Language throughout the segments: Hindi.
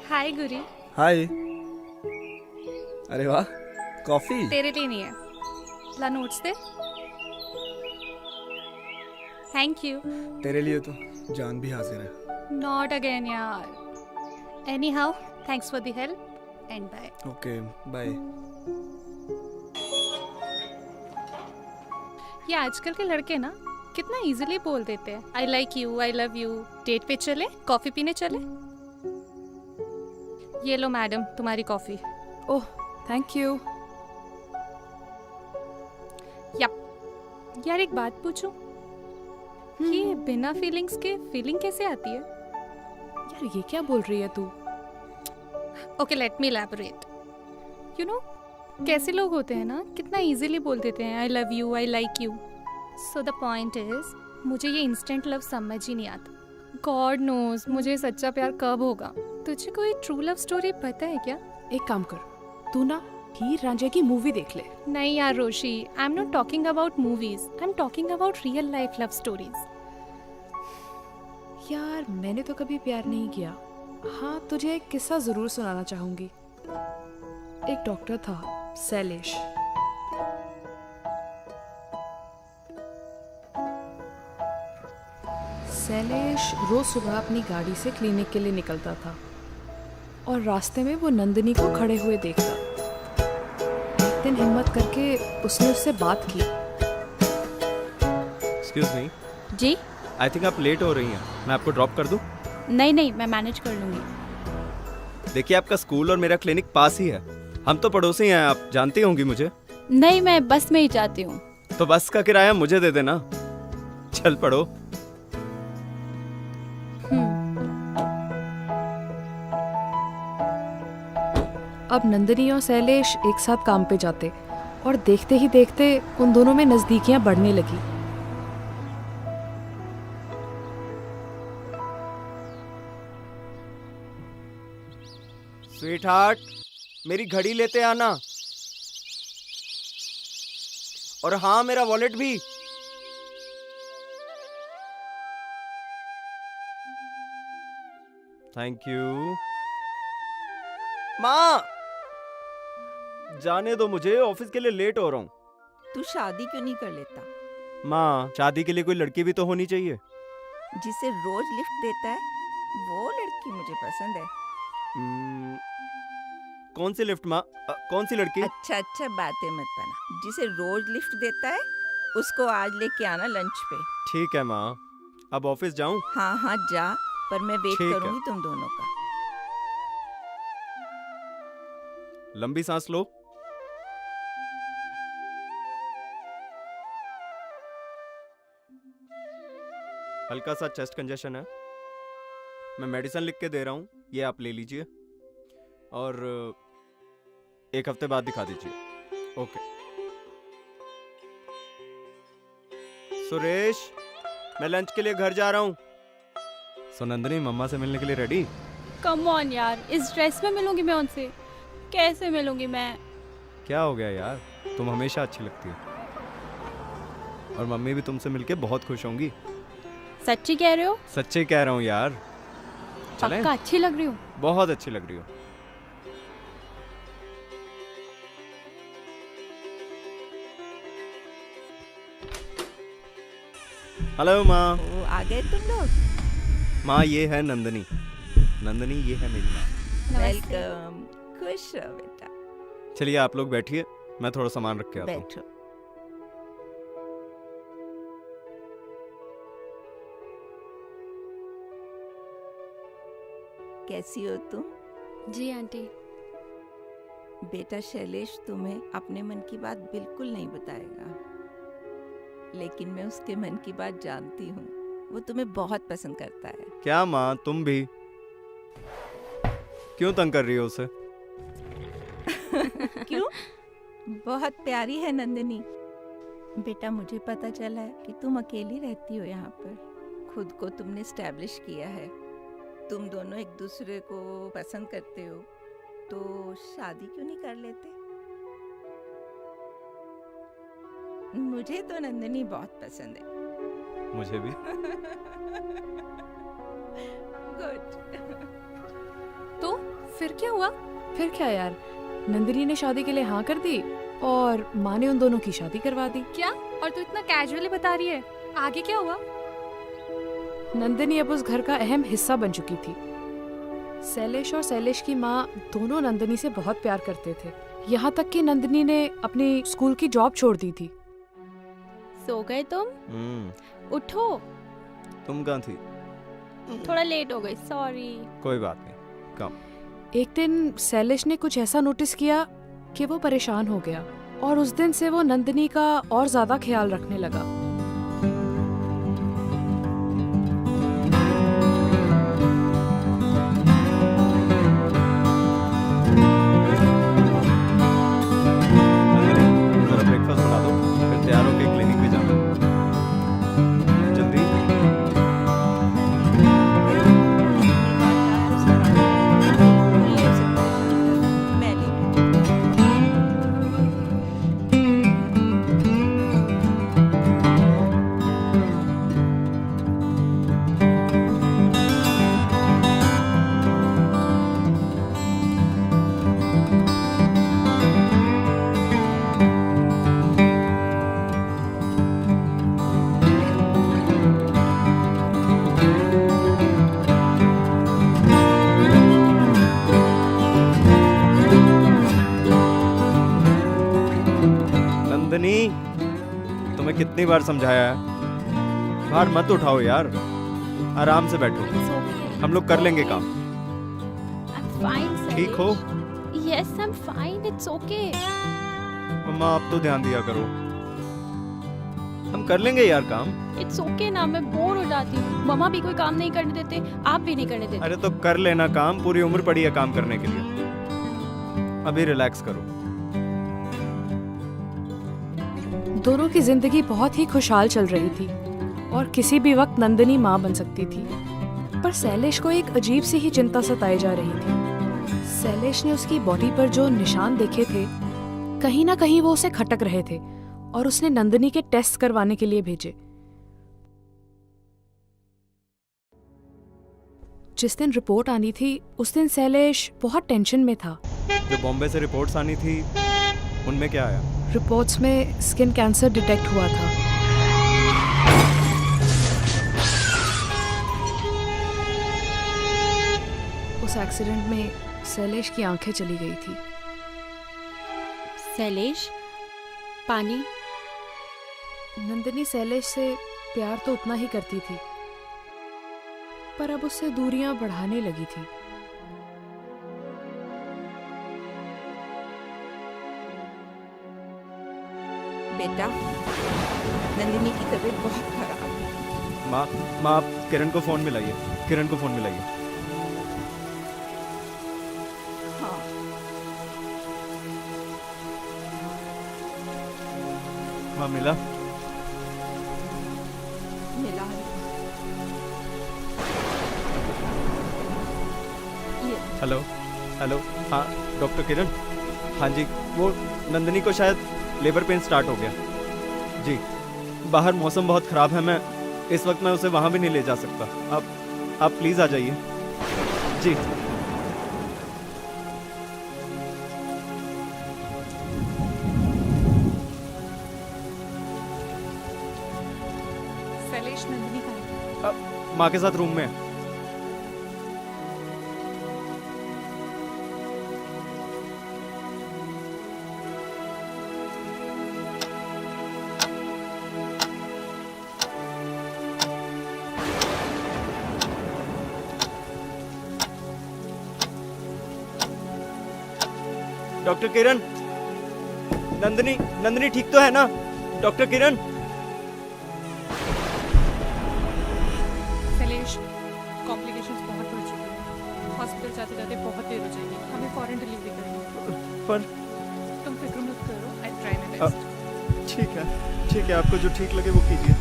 हाय गुरी। हाय। अरे वाह, कॉफी। तेरे लिए नहीं है, ला नोट्स दे। Thank you. तेरे लिए तो जान भी हाजिर है। नॉट अगेन यार। Anyhow, thanks for the help and bye. Okay, bye. ये आजकल के लड़के ना कितना इजीली बोल देते हैं I like you, I love you. Date पे चले, कॉफी पीने चले। ये लो मैडम तुम्हारी coffee. Oh, thank you. Yup. यार एक बात पूछूं, ये बिना फीलिंग्स के फीलिंग कैसे आती है? यार ये क्या बोल रही है तू? Okay let me elaborate. You know कैसे लोग होते हैं ना, कितना इजीली बोल देते हैं आई love you, I like you. So the point is, मुझे ये इंस्टेंट लव समझ ही नहीं आता। गॉड नोज मुझे सच्चा प्यार कब होगा। तुझे कोई ट्रू लव स्टोरी पता है क्या? एक काम कर, तू ना हीर रांझा की मूवी देख ले। नहीं यार Roshi, I am not talking about movies, I am talking about real life love stories. यार मैंने तो कभी प्यार नहीं किया। हाँ, तुझे एक किस्सा जरूर सुनाना चाहूंगी। एक डॉक्टर था, शैलेश। शैलेश रोज सुबह अपनी गाड़ी से क्लिनिक के लिए निकलता था और रास्ते में वो नंदिनी को खड़े हुए देखा। एक दिन हिम्मत करके उसने उससे बात की। एक्सक्यूज मी, जी आई थिंक आप लेट हो रही हैं। मैं आपको ड्रॉप कर दूं? नहीं नहीं, मैं मैनेज कर लूंगी। देखिए, आपका स्कूल और मेरा क्लिनिक पास ही है। हम तो पड़ोसी हैं, आप जानती होंगी मुझे। नहीं, मैं बस में ही जाती हूँ। तो बस का किराया मुझे दे देना। चल पड़ो। अब नंदिनी और शैलेश एक साथ काम पे जाते और देखते ही देखते उन दोनों में नजदीकियां बढ़ने लगी। स्वीट हार्ट, मेरी घड़ी लेते आना। और हाँ, मेरा वॉलेट भी। Thank you. माँ, जाने दो मुझे, ऑफिस के लिए लेट हो रहा हूँ। तू शादी क्यों नहीं कर लेता? माँ, शादी के लिए कोई लड़की भी तो होनी चाहिए। जिसे रोज लिफ्ट देता है वो लड़की मुझे पसंद है। कौन सी लिफ्ट माँ? कौन सी लड़की? अच्छा बातें मत बना। जिसे रोज लिफ्ट देता है उसको आज लेके आना लंच पे। ठीक है माँ, अब ऑफिस जाऊँ? हाँ जा, पर मैं वेट ठीक है। करूंगी तुम दोनों का। लंबी सांस लो। हल्का सा चेस्ट कंजेशन है, मैं मेडिसिन लिख के दे रहा हूँ, ये आप ले लीजिए और एक हफ्ते बाद दिखा दीजिए। ओके। सुरेश, मैं लंच के लिए घर जा रहा हूँ। सो नंदिनी, मम्मा से मिलने के लिए रेडी? कम ऑन यार, इस ड्रेस में मिलूंगी मैं उनसे? कैसे मिलूंगी मैं? क्या हो गया यार, तुम हमेशा अच्छी लगती हो और मम्मी भी तुमसे मिलके बहुत खुश होंगी। सच्ची कह रहे हो? सच्चे कह रहा हूँ यार। चलें? पक्का अच्छी लग रही हूँ? बहुत अच्छी लग रही हो। हेलो माँ। ओ, आ गए तुम लोग। माँ, ये है नंदिनी। नंदिनी, ये है मेरी माँ। वेलकम। खुश रहो बेटा। चलिए आप लोग बैठिए, मैं थोड़ा सामान रख के आता हूँ। बैठो। कैसी हो तुम? जी आंटी। बेटा शैलेश तुम्हें अपने मन की बात बिल्कुल नहीं बताएगा, लेकिन मैं उसके मन की बात जानती हूँ। वो तुम्हें बहुत पसंद करता है। क्या माँ, तुम भी? क्यों तंग कर रही हो उसे? क्यों? बहुत प्यारी है नंदिनी। बेटा, मुझे पता चला है कि तुम अकेली रहती हो यहाँ पर। खुद को तुमने स्टैब्लिश किया है। तुम दोनों एक दूसरे को पसंद करते हो, तो शादी क्यों नहीं कर लेते? मुझे तो नंदिनी बहुत पसंद है। मुझे भी। गुड। तो फिर क्या हुआ? फिर क्या यार, नंदिनी ने शादी के लिए हाँ कर दी और माँ ने उन दोनों की शादी करवा दी। क्या? और तू इतना कैजुअली बता रही है, आगे क्या हुआ? नंदिनी अब उस घर का अहम हिस्सा बन चुकी थी। शैलेश और शैलेश की माँ दोनों नंदिनी से बहुत प्यार करते थे, यहाँ तक कि नंदिनी ने अपनी स्कूल की जॉब छोड़ दी थी। सो गए तुम? उठो, तुम कहाँ थी? थोड़ा लेट हो गई, सॉरी। कोई बात नहीं, कम। एक दिन शैलेश ने कुछ ऐसा नोटिस किया कि वो परेशान हो गया और उस दिन से वो नंदिनी का और ज्यादा ख्याल रखने लगा। जरा ब्रेकफास्ट बना दो, फिर तैयार होके क्लिनिक पे जाना। जल्दी। मैं लेके नंदनी, तुम्हें कितनी बार समझाया है, भार मत उठाओ यार, आराम से बैठो, हम लोग कर लेंगे काम। ठीक हो? Yes, I am fine, it's okay. मम्मा आप तो ध्यान दिया करो, हम कर लेंगे यार काम। इट्स ओके ना, मैं बोर हो जाती हूँ। मम्मा भी कोई काम नहीं करने देते, आप भी नहीं करने देते। अरे तो कर लेना काम, पूरी उम्र पड़ी है काम करने के लिए। अभी रिलैक्स करो। दोनों की जिंदगी बहुत ही खुशहाल चल रही थी और किसी भी वक्त नंदिनी माँ बन सकती थी, पर शैलेश को एक अजीब सी ही चिंता सताई जा रही थी। शैलेश ने उसकी बॉडी पर जो निशान देखे थे, कहीं ना कहीं वो उसे खटक रहे थे और उसने नंदिनी के टेस्ट करवाने के लिए भेजे। जिस दिन रिपोर्ट आनी थी उस दिन शैलेश बहुत टेंशन में था। जो बॉम्बे से रिपोर्ट्स आनी थी उनमें क्या आया? रिपोर्ट्स में स्किन कैंसर डिटेक्ट हुआ था। उस एक्सीडेंट में शैलेश की आंखें चली गई थी। शैलेश, पानी। नंदिनी शैलेश से प्यार तो उतना ही करती थी, पर अब उससे दूरियां बढ़ाने लगी थी। बेटा, नंदिनी की तबीयत बहुत खराब है। माँ आप किरण को फोन मिलाइए, किरण को फोन मिलाइए। हाँ, माँ मिला? मिला है। ये हेलो हेलो, हाँ डॉक्टर किरण। हाँ जी, वो नंदिनी को शायद लेबर पेन स्टार्ट हो गया जी। बाहर मौसम बहुत ख़राब है, मैं इस वक्त मैं उसे वहाँ भी नहीं ले जा सकता। आप प्लीज़ आ जाइए जी। शैलेश, नंदिनी कहाँ है? माँ के साथ रूम में है। डॉक्टर किरण, नंदिनी ठीक तो है ना? डॉक्टर किरण। शैलेश, कॉम्प्लिकेशंस बहुत बढ़ चुके हैं, हॉस्पिटल जाते जाते बहुत देर हो जाएगी, हमें फॉरेन डिलीवरी करेंगे। पर तुम फिक्र मत करो, आई ट्राई माय बेस्ट। ठीक है, आपको जो ठीक लगे वो कीजिए।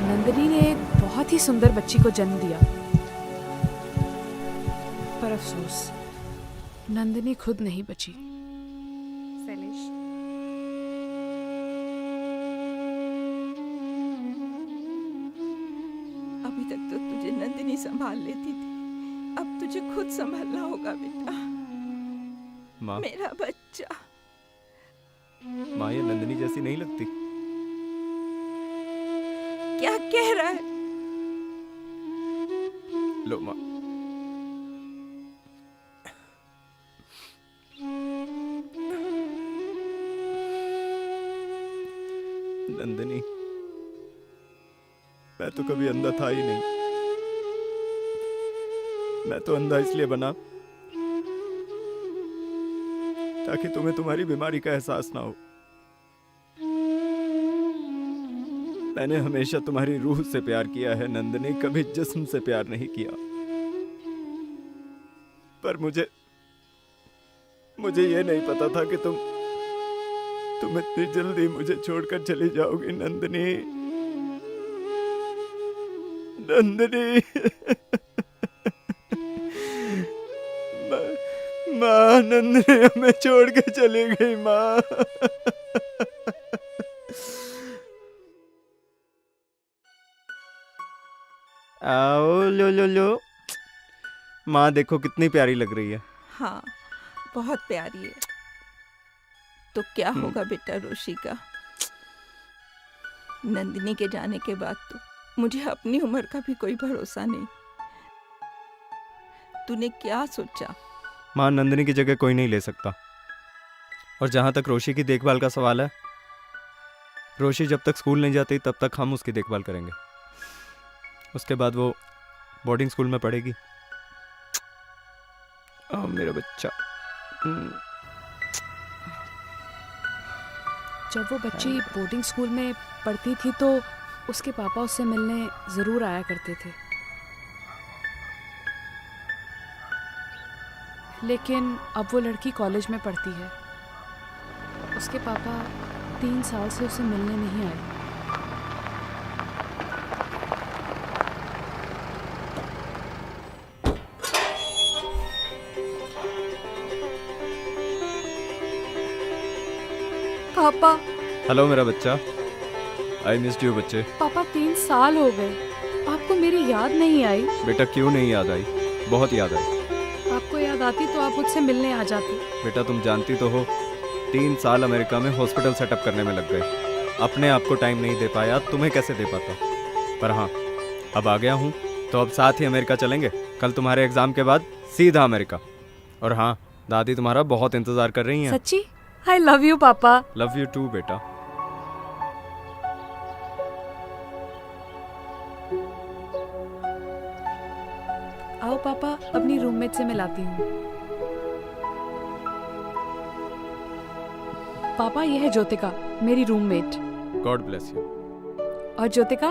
नंदिनी ने एक बहुत ही सुंदर बच्ची को जन्म दिया, पर अफसोस नंदिनी खुद नहीं बची। शैलेश, नंदिनी संभाल लेती थी, अब तुझे खुद संभालना होगा बेटा। माँ, मेरा बच्चा। माँ ये नंदिनी जैसी नहीं लगती। क्या कह रहा है? लो माँ। नंदिनी, मैं तो कभी अंधा था ही नहीं। मैं तो अंधा इसलिए बना ताकि तुम्हें तुम्हारी बीमारी का एहसास ना हो। मैंने हमेशा तुम्हारी रूह से प्यार किया है नंदिनी, कभी जिस्म से प्यार नहीं किया। पर मुझे ये नहीं पता था कि तुम इतनी जल्दी मुझे छोड़कर चली जाओगी नंदिनी। नंदिनी माँ, नंदिनी हमें छोड़ के चली गई माँ। आओ लो लो लो। माँ देखो कितनी प्यारी लग रही है। हाँ, बहुत प्यारी है। तो क्या होगा बेटा रोशी का? नंदिनी के जाने के बाद तो मुझे अपनी उम्र का भी कोई भरोसा नहीं। तूने क्या सोचा? माँ, नंदिनी की जगह कोई नहीं ले सकता। और जहाँ तक रोशी की देखभाल का सवाल है, रोशी जब तक स्कूल नहीं जाती तब तक हम उसकी देखभाल करेंगे। उसके बाद वो बोर्डिंग स्कूल में पढ़ेगी। मेरा बच्चा। जब वो बच्ची बोर्डिंग स्कूल में पढ़ती थी तो उसके पापा उससे मिलने ज़रूर आया करते थे, लेकिन अब वो लड़की कॉलेज में पढ़ती है। उसके पापा 3 साल से उसे मिलने नहीं आए। पापा। हेलो मेरा बच्चा। आई मिस्ड यू बच्चे। पापा 3 साल हो गए, आपको मेरी याद नहीं आई? बेटा क्यों नहीं याद आई? बहुत याद आई। आपको याद आती तो आप मुझसे मिलने आ जाती। बेटा तुम जानती तो हो 3 साल अमेरिका में हॉस्पिटल सेटअप करने में लग गए। अपने आप को टाइम नहीं दे पाया, तुम्हें कैसे दे पाता। पर हाँ, अब आ गया हूँ तो अब साथ ही अमेरिका चलेंगे। कल तुम्हारे एग्जाम के बाद सीधा अमेरिका। और हाँ, दादी तुम्हारा बहुत इंतजार कर रही हैं। सच्ची? आई लव यू पापा। लव यू टू बेटा। आओ पापा, अपनी रूममेट से मिलाती हूँ। पापा ये है ज्योतिका, मेरी रूममेट। God bless you. और ज्योतिका